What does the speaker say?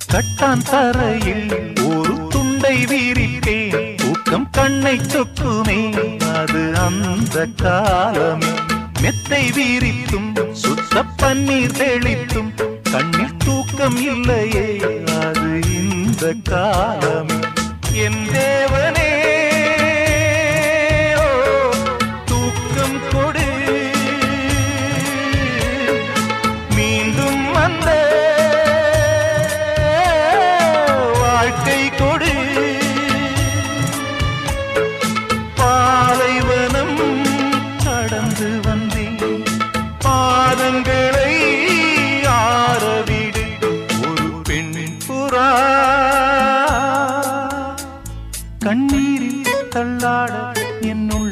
கட்டான் தரையில் ஒரு துண்டை வீரிப்பேன், தூக்கம் கண்ணை சொக்குமே அது அந்த காலமே. மெத்தை வீரித்தும் சுத்த பன்னீர் தெளித்தும் கண்ணில் தூக்கம் இல்லையே அது இந்த காலமே. என் தேவனே தூக்கம் கொடு, மீண்டும் வந்த வாழ்க்கை கொடு. பாலைவனம் கடந்து வந்தேன், பாதங்களை ஆரவிடு. ஒரு பெண் புறா கண்ணீரில் தள்ளாட என்னுள்